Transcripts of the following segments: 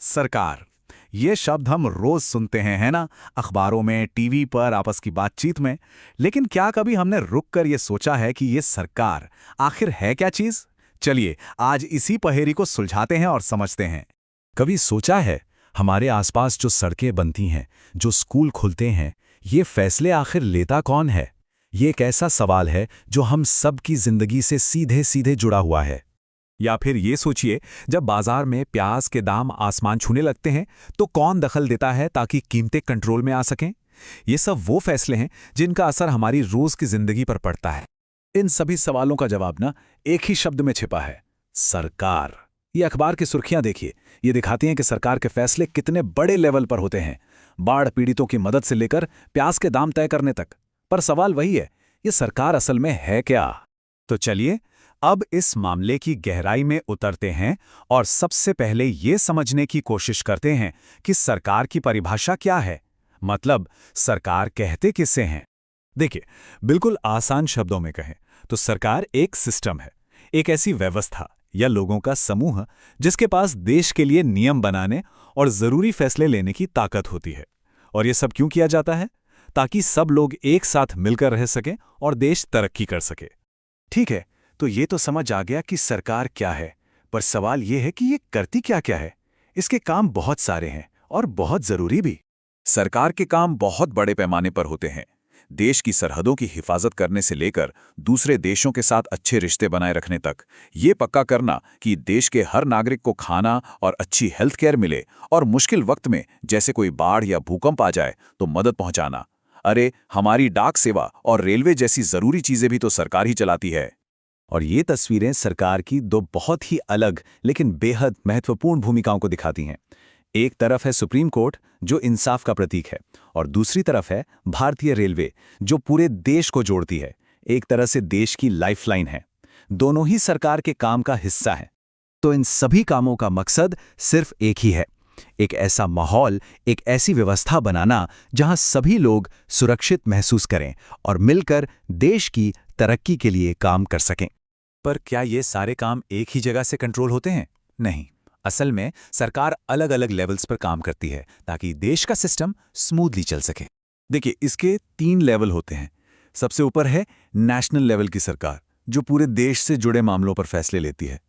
सरकार, ये शब्द हम रोज सुनते हैं, है ना? अखबारों में, टीवी पर, आपस की बातचीत में। लेकिन क्या कभी हमने रुक कर ये सोचा है कि ये सरकार आखिर है क्या चीज? चलिए आज इसी पहेली को सुलझाते हैं और समझते हैं। कभी सोचा है हमारे आसपास जो सड़कें बनती हैं, जो स्कूल खुलते हैं, ये फैसले आखिर लेता कौन है? ये एक ऐसा सवाल है जो हम सब की जिंदगी से सीधे सीधे जुड़ा हुआ है। या फिर ये सोचिए, जब बाजार में प्याज के दाम आसमान छूने लगते हैं तो कौन दखल देता है ताकि कीमतें कंट्रोल में आ सकें? ये सब वो फैसले हैं जिनका असर हमारी रोज की जिंदगी पर पड़ता है। इन सभी सवालों का जवाब ना एक ही शब्द में छिपा है, सरकार। ये अखबार की सुर्खियां देखिए, ये दिखाती हैं कि सरकार के फैसले कितने बड़े लेवल पर होते हैं, बाढ़ पीड़ितों की मदद से लेकर प्याज के दाम तय करने तक। पर सवाल वही है, ये सरकार असल में है क्या? तो चलिए अब इस मामले की गहराई में उतरते हैं और सबसे पहले ये समझने की कोशिश करते हैं कि सरकार की परिभाषा क्या है। मतलब सरकार कहते किसे हैं? देखिए, बिल्कुल आसान शब्दों में कहें तो सरकार एक सिस्टम है, एक ऐसी व्यवस्था या लोगों का समूह जिसके पास देश के लिए नियम बनाने और जरूरी फैसले लेने की ताकत होती है। और ये सब क्यों किया जाता है? ताकि सब लोग एक साथ मिलकर रह सकें और देश तरक्की कर सके। ठीक है, तो ये तो समझ आ गया कि सरकार क्या है, पर सवाल ये है कि ये करती क्या क्या है। इसके काम बहुत सारे हैं और बहुत जरूरी भी। सरकार के काम बहुत बड़े पैमाने पर होते हैं। देश की सरहदों की हिफाजत करने से लेकर दूसरे देशों के साथ अच्छे रिश्ते बनाए रखने तक, ये पक्का करना कि देश के हर नागरिक को खाना और अच्छी हेल्थ केयर मिले, और मुश्किल वक्त में जैसे कोई बाढ़ या भूकंप आ जाए तो मदद पहुंचाना। अरे, हमारी डाक सेवा और रेलवे जैसी जरूरी चीजें भी तो सरकार ही चलाती है। और ये तस्वीरें सरकार की दो बहुत ही अलग लेकिन बेहद महत्वपूर्ण भूमिकाओं को दिखाती हैं। एक तरफ है सुप्रीम कोर्ट, जो इंसाफ का प्रतीक है, और दूसरी तरफ है भारतीय रेलवे, जो पूरे देश को जोड़ती है, एक तरह से देश की लाइफलाइन है। दोनों ही सरकार के काम का हिस्सा हैं। तो इन सभी कामों का मकसद सिर्फ एक ही है, एक ऐसा माहौल, एक ऐसी व्यवस्था बनाना जहां सभी लोग सुरक्षित महसूस करें और मिलकर देश की तरक्की के लिए काम कर सकें। पर क्या ये सारे काम एक ही जगह से कंट्रोल होते हैं? नहीं। असल में सरकार अलग अलग लेवल्स पर काम करती है ताकि देश का सिस्टम स्मूथली चल सके। देखिए, इसके 3 लेवल होते हैं। सबसे ऊपर है नेशनल लेवल की सरकार, जो पूरे देश से जुड़े मामलों पर फैसले लेती है।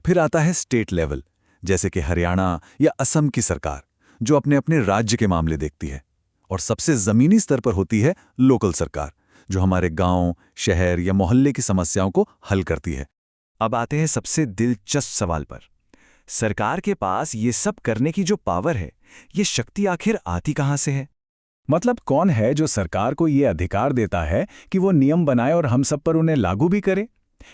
फिर आता है स्टेट लेवल, जैसे कि हरियाणा या असम की सरकार, जो अपने अपने राज्य के मामले देखती है। और सबसे जमीनी स्तर पर होती है लोकल सरकार, जो हमारे गांव, शहर या मोहल्ले की समस्याओं को हल करती है। अब आते हैं सबसे दिलचस्प सवाल पर, सरकार के पास ये सब करने की जो पावर है, ये शक्ति आखिर आती कहां से है? मतलब कौन है जो सरकार को ये अधिकार देता है कि वो नियम बनाए और हम सब पर उन्हें लागू भी करे?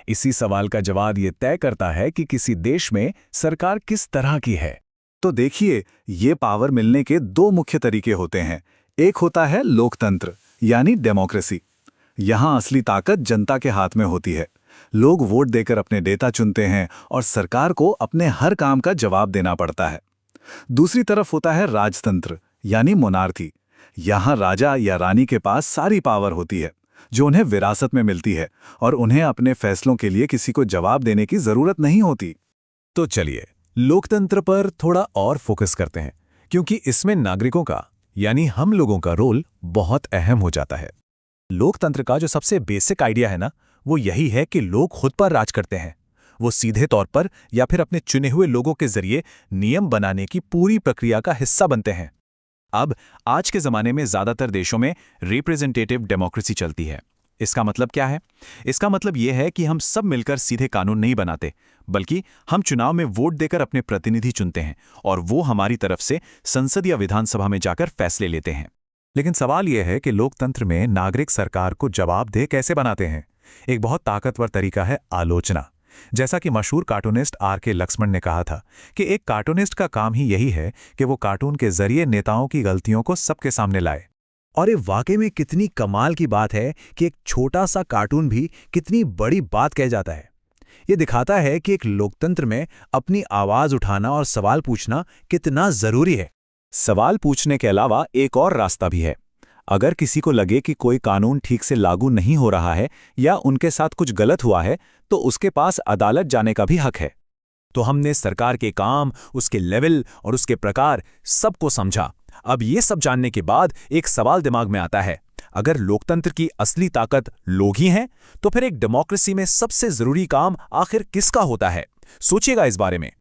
इसी सवाल का जवाब ये तय करता है कि किसी देश में सरकार किस तरह की है। तो देखिए, ये पावर मिलने के 2 मुख्य तरीके होते हैं। एक होता है लोकतंत्र, यानी डेमोक्रेसी। यहां असली ताकत जनता के हाथ में होती है। लोग वोट देकर अपने नेता चुनते हैं और सरकार को अपने हर काम का जवाब देना पड़ता है। दूसरी तरफ होता है राजतंत्र, यानी मोनार्की। यहां राजा या रानी के पास सारी पावर होती है, जो उन्हें विरासत में मिलती है, और उन्हें अपने फैसलों के लिए किसी को जवाब देने की जरूरत नहीं होती। तो चलिए लोकतंत्र पर थोड़ा और फोकस करते हैं, क्योंकि इसमें नागरिकों का यानी हम लोगों का रोल बहुत अहम हो जाता है। लोकतंत्र का जो सबसे बेसिक आइडिया है ना, वो यही है कि लोग खुद पर राज करते हैं। वो सीधे तौर पर या फिर अपने चुने हुए लोगों के जरिए नियम बनाने की पूरी प्रक्रिया का हिस्सा बनते हैं। अब आज के जमाने में ज्यादातर देशों में रिप्रेजेंटेटिव डेमोक्रेसी चलती है। इसका मतलब क्या है? इसका मतलब यह है कि हम सब मिलकर सीधे कानून नहीं बनाते, बल्कि हम चुनाव में वोट देकर अपने प्रतिनिधि चुनते हैं और वो हमारी तरफ से संसद या विधानसभा में जाकर फैसले लेते हैं। लेकिन सवाल यह है कि लोकतंत्र में नागरिक सरकार को जवाबदेह कैसे बनाते हैं? एक बहुत ताकतवर तरीका है आलोचना। जैसा कि मशहूर कार्टूनिस्ट R.K. लक्ष्मण ने कहा था कि एक कार्टूनिस्ट का काम ही यही है कि वो कार्टून के जरिए नेताओं की गलतियों को सबके सामने लाए। और ये वाकई में कितनी कमाल की बात है कि एक छोटा सा कार्टून भी कितनी बड़ी बात कह जाता है। ये दिखाता है कि एक लोकतंत्र में अपनी आवाज उठाना और सवाल पूछना कितना जरूरी है। सवाल पूछने के अलावा एक और रास्ता भी है। अगर किसी को लगे कि कोई कानून ठीक से लागू नहीं हो रहा है या उनके साथ कुछ गलत हुआ है, तो उसके पास अदालत जाने का भी हक है। तो हमने सरकार के काम, उसके लेवल और उसके प्रकार सबको समझा। अब ये सब जानने के बाद एक सवाल दिमाग में आता है, अगर लोकतंत्र की असली ताकत लोग ही हैं, तो फिर एक डेमोक्रेसी में सबसे जरूरी काम आखिर किसका होता है? सोचिएगा इस बारे में।